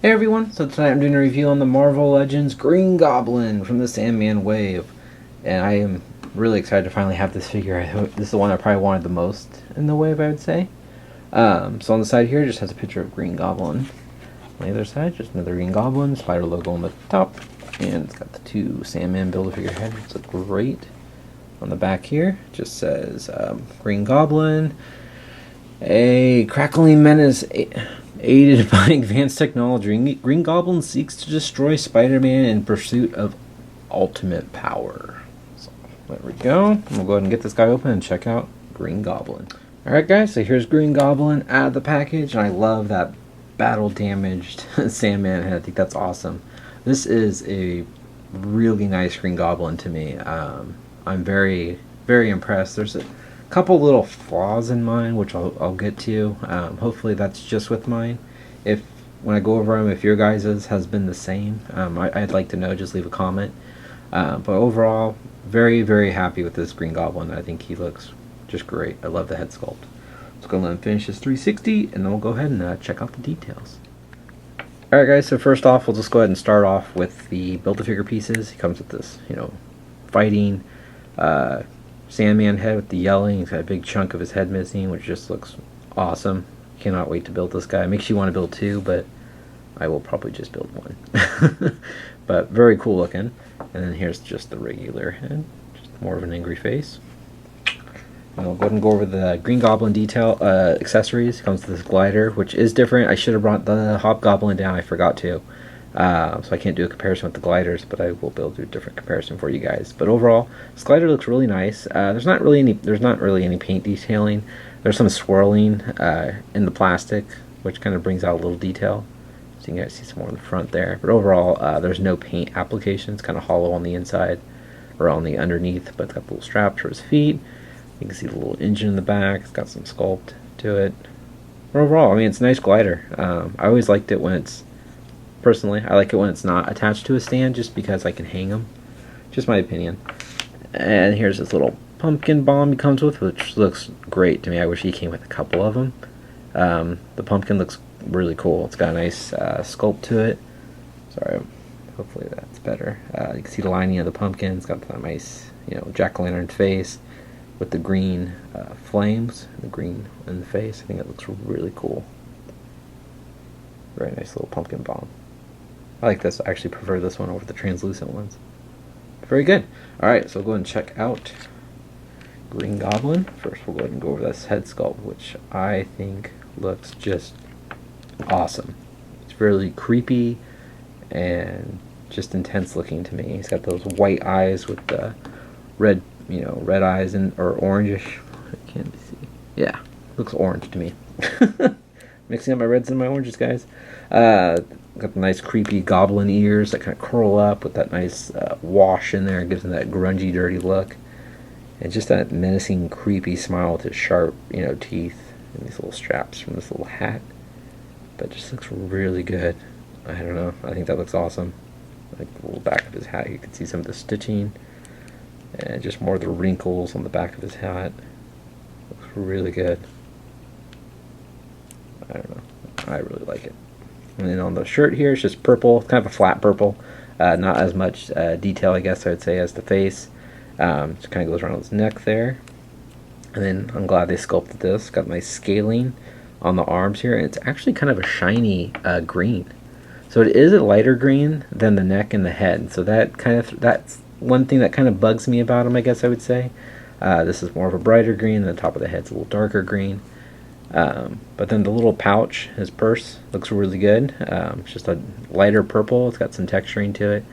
Hey everyone, so tonight I'm doing a review on the Marvel Legends Green Goblin from the Sandman wave. And I am really excited to finally have this figure. This is the one I probably wanted the most in the wave, I would say. So on the side here, it just has a picture of Green Goblin. On the other side, just another Green Goblin, spider logo on the top. And it's got the two Sandman Build-A-Figure heads, which look great. On the back here, it just says Green Goblin, a crackling menace aided by advanced technology. Green Goblin seeks to destroy Spider-Man in pursuit of ultimate power. So there we go. We'll go ahead and get this guy open and check out Green Goblin. Alright guys, so here's Green Goblin out of the package, and I love that battle damaged Sandman head. I think that's awesome. This is a really nice Green Goblin to me. I'm very, very impressed. There's a couple little flaws in mine, which I'll get to. Hopefully that's just with mine. If when I go over them, if your guys's has been the same, I'd like to know. Just leave a comment. But overall, very, very happy with this Green Goblin. I think he looks just great. I love the head sculpt. Let's go and finish this 360, and then we'll go ahead and check out the details. Alright guys, so first off, we'll just go ahead and start off with the Build-A-Figure pieces. He comes with this, fighting Sandman head with the yelling. He's got a big chunk of his head missing, which just looks awesome. Cannot wait to build this guy. Makes you want to build two, but I will probably just build one. But very cool looking. And then here's just the regular head, just more of an angry face. And I'll go ahead and go over the Green Goblin detail accessories. It comes with this glider, which is different. I should have brought the Hobgoblin down. I forgot to. So I can't do a comparison with the gliders, but I will be able to do a different comparison for you guys. But overall, this glider looks really nice. There's not really any paint detailing. There's some swirling in the plastic, which kind of brings out a little detail. So you guys see some more in the front there. But overall, there's no paint application. It's kind of hollow on the inside or on the underneath, but it's got the little straps for his feet. You can see the little engine in the back. It's got some sculpt to it. But overall, I mean, it's a nice glider. I always liked it when it's Personally, I like it when it's not attached to a stand, just because I can hang them. Just my opinion. And here's this little pumpkin bomb he comes with, which looks great to me. I wish he came with a couple of them. The pumpkin looks really cool. It's got a nice sculpt to it. Sorry, hopefully that's better. You can see the lining of the pumpkin. It's got that nice, jack-o'-lantern face with the green flames, the green in the face. I think it looks really cool. Very nice little pumpkin bomb. I like this. I actually prefer this one over the translucent ones. Very good. Alright, so we'll go ahead and check out Green Goblin. First, we'll go ahead and go over this head sculpt, which I think looks just awesome. It's really creepy and just intense looking to me. He's got those white eyes with the red, red eyes or orangish. I can't see. Yeah, looks orange to me. Mixing up my reds and my oranges, guys. Got the nice creepy goblin ears that kind of curl up with that nice wash in there. It gives him that grungy, dirty look. And just that menacing, creepy smile with his sharp, teeth and these little straps from this little hat. But it just looks really good. I don't know. I think that looks awesome. Like the little back of his hat, you can see some of the stitching. And just more of the wrinkles on the back of his hat. Looks really good. I don't know. I really like it. And then on the shirt here, it's just purple. It's kind of a flat purple. Not as much detail, I guess I would say, as the face. Just kind of goes around his neck there. And then I'm glad they sculpted this. Got nice scaling on the arms here. And it's actually kind of a shiny green. So it is a lighter green than the neck and the head. So that's one thing that kind of bugs me about him, I guess I would say. This is more of a brighter green, and the top of the head's a little darker green. But then the little pouch, his purse, looks really good. It's just a lighter purple. It's got some texturing to it.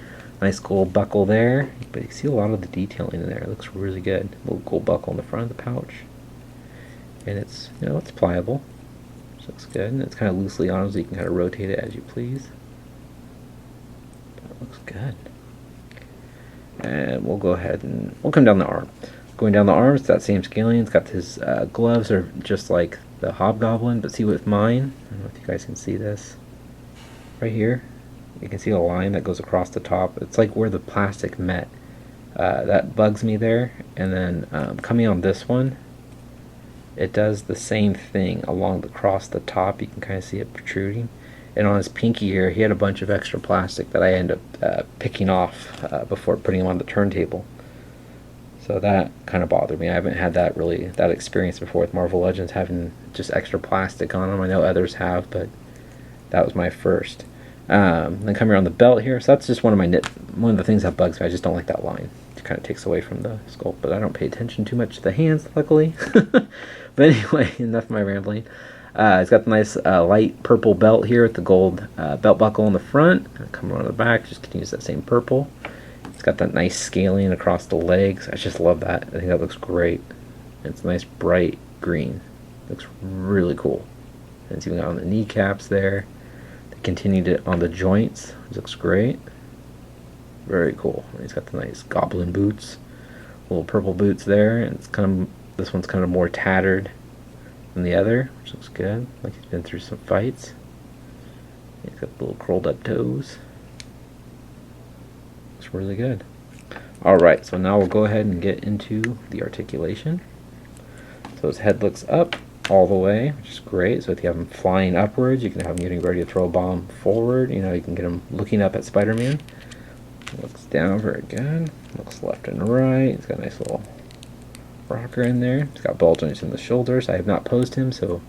Nice gold buckle there. But you can see a lot of the detailing in there. It looks really good. A little gold buckle in the front of the pouch. And it's, it's pliable. Which looks good. And it's kind of loosely on, so you can kind of rotate it as you please. But it looks good. And we'll go ahead and we'll come down the arm. Going down the arms, that same scaling. It's got his gloves are just like the Hobgoblin, but see with mine, I don't know if you guys can see this right here, you can see a line that goes across the top. It's like where the plastic met. That bugs me there. And then coming on this one, it does the same thing across the top. You can kind of see it protruding. And on his pinky here, he had a bunch of extra plastic that I ended up picking off before putting him on the turntable. So that kind of bothered me. I haven't had that experience before with Marvel Legends, having just extra plastic on them. I know others have, but that was my first. Then come here on the belt here. So that's just one of the things that bugs me. I just don't like that line. It kind of takes away from the sculpt, but I don't pay attention too much to the hands, luckily. But anyway, enough of my rambling. It's got the nice light purple belt here with the gold belt buckle in the front. Coming around the back, just continues that same purple. It's got that nice scaling across the legs. I just love that. I think that looks great. It's a nice bright green. Looks really cool. And it's even got on the kneecaps there. They continued it on the joints. It looks great. Very cool. And he's got the nice Goblin boots. Little purple boots there. And it's this one's kind of more tattered than the other, which looks good. Like he's been through some fights. He's got little curled up toes. Looks really good. Alright, so now we'll go ahead and get into the articulation. So his head looks up all the way, which is great. So if you have him flying upwards, you can have him getting ready to throw a bomb forward. You know, you can get him looking up at Spider-Man. Looks down very good. Looks left and right. He's got a nice little rocker in there. He's got ball joints in the shoulders. I have not posed him, so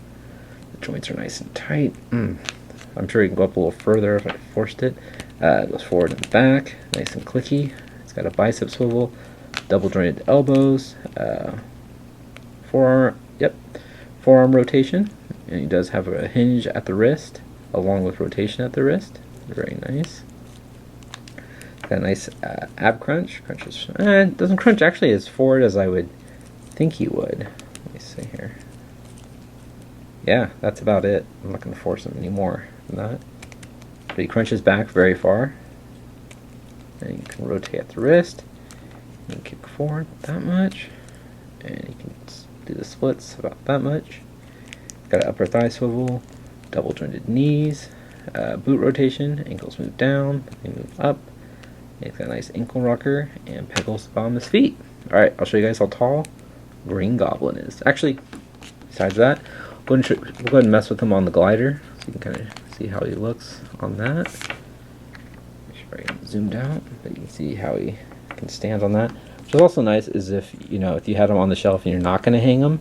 the joints are nice and tight. I'm sure he can go up a little further if I forced it. It goes forward and back, nice and clicky. It's got a bicep swivel, double jointed elbows, forearm rotation, and he does have a hinge at the wrist, along with rotation at the wrist. Very nice. Got a nice ab crunch. Crunches. Doesn't crunch actually as forward as I would think he would. Let me see here. Yeah, that's about it. I'm not going to force him any more than that. But he crunches back very far. And you can rotate at the wrist. You can kick forward that much. And you can do the splits about that much. Got an upper thigh swivel, double jointed knees, boot rotation, ankles move down, they move up. And he's got a nice ankle rocker and pegals on his feet. Alright, I'll show you guys how tall Green Goblin is. Actually, besides that, we'll go ahead and mess with him on the glider so you can kind of see how he looks on that. Make sure I get zoomed out, but you can see how he can stand on that. Which is also nice is if you had him on the shelf and you're not going to hang him,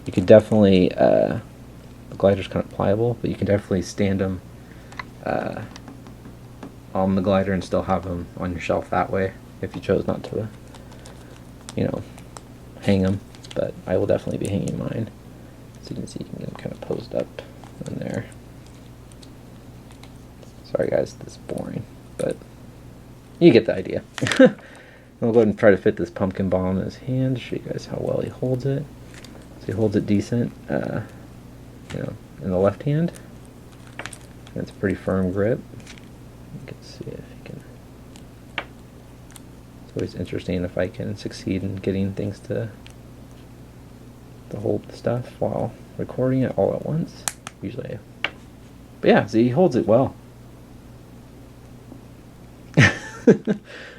you could definitely the glider's kind of pliable, but you can definitely stand him on the glider and still have him on your shelf that way if you chose not to hang him. But I will definitely be hanging mine, so you can see you can get him kind of posed up in there. Sorry guys, this is boring, but you get the idea. I'll go ahead and try to fit this pumpkin bomb in his hand to show you guys how well he holds it. So he holds it decent, in the left hand. And it's a pretty firm grip. You can see if he can. It's always interesting if I can succeed in getting things to hold the stuff while recording it all at once. Usually, but yeah, see, he holds it well.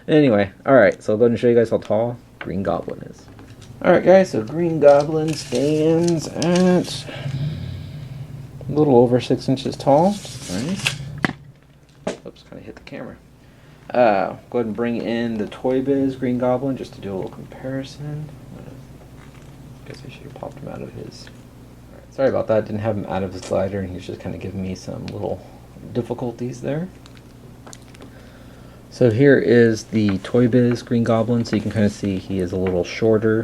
Anyway, alright, so I'll go ahead and show you guys how tall Green Goblin is. Alright guys, so Green Goblin stands at a little over 6 inches tall. Nice. Oops, kind of hit the camera. Go ahead and bring in the Toy Biz Green Goblin just to do a little comparison. I guess I should have popped him out of his... Alright, sorry about that, didn't have him out of his glider, and he's just kind of giving me some little difficulties there. So here is the Toy Biz Green Goblin, so you can kind of see he is a little shorter.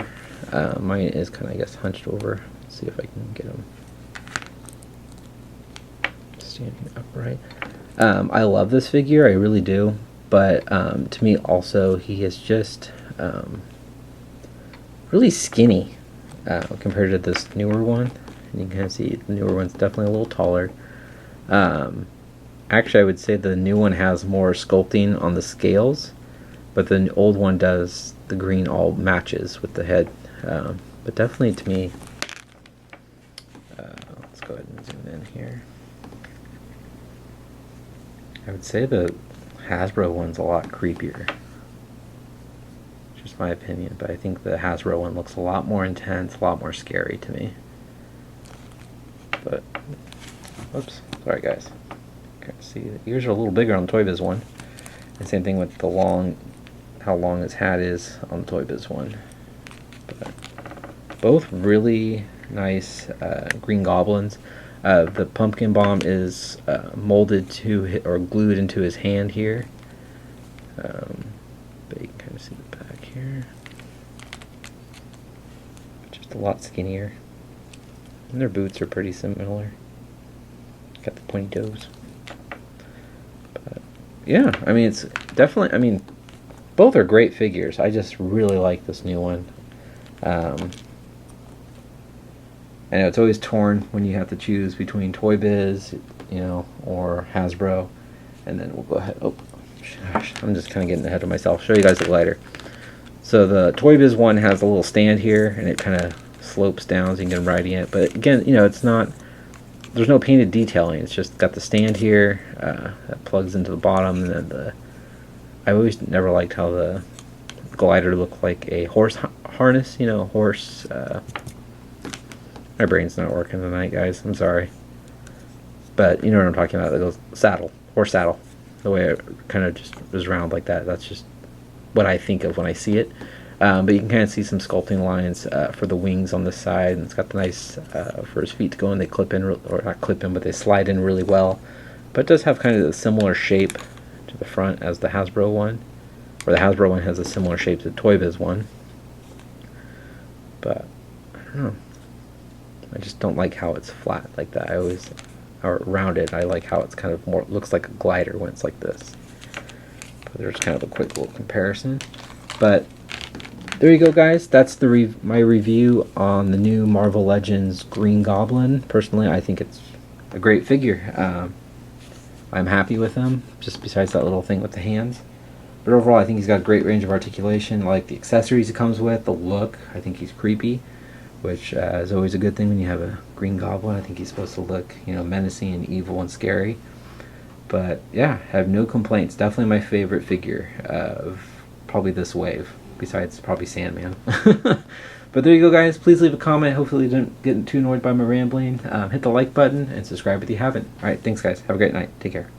Mine is kind of, I guess, hunched over. Let's see if I can get him standing upright. I love this figure, I really do, but to me also he is just really skinny compared to this newer one. And you can kind of see the newer one's definitely a little taller. Actually, I would say the new one has more sculpting on the scales, but the old one does, the green all matches with the head. But definitely to me, let's go ahead and zoom in here. I would say the Hasbro one's a lot creepier. Just my opinion, but I think the Hasbro one looks a lot more intense, a lot more scary to me. But, whoops, sorry guys. can see the ears are a little bigger on the Toy Biz one. And same thing with the how long his hat is on the Toy Biz one. But both really nice Green Goblins. The pumpkin bomb is molded to or glued into his hand here. But you can kind of see the back here. Just a lot skinnier. And their boots are pretty similar. Got the pointy toes. But yeah, I mean, it's definitely, I mean, both are great figures. I just really like this new one. I know it's always torn when you have to choose between Toy Biz, you know, or Hasbro. And then we'll go ahead. Oh, gosh, I'm just kind of getting ahead of myself. I'll show you guys it later. So the Toy Biz one has a little stand here, and it kind of slopes down so you can ride in it. But again, you know, it's not, there's no painted detailing. It's just got the stand here that plugs into the bottom, and then I always never liked how the glider looked like a horse harness, you know, horse. My brain's not working tonight, guys. I'm sorry. But you know what I'm talking about. It goes saddle, horse saddle. The way it kind of just is round like that. That's just what I think of when I see it. But you can kind of see some sculpting lines for the wings on this side. And it's got the nice, for his feet to go in, they clip in, or not clip in, but they slide in really well. But it does have kind of a similar shape to the front as the Hasbro one. Or the Hasbro one has a similar shape to the Toy Biz one. But, I don't know. I just don't like how it's flat like that. Or rounded. I like how it's kind of more, looks like a glider when it's like this. But there's kind of a quick little comparison. But there you go, guys. That's my review on the new Marvel Legends Green Goblin. Personally, I think it's a great figure. I'm happy with him, just besides that little thing with the hands. But overall, I think he's got a great range of articulation. I like the accessories he comes with, the look. I think he's creepy, which is always a good thing when you have a Green Goblin. I think he's supposed to look, you know, menacing and evil and scary. But yeah, I have no complaints. Definitely my favorite figure of probably this wave, besides probably Sandman. But there you go, guys. Please leave a comment. Hopefully you didn't get too annoyed by my rambling. Hit the like button and subscribe if you haven't. Alright, thanks guys. Have a great night. Take care.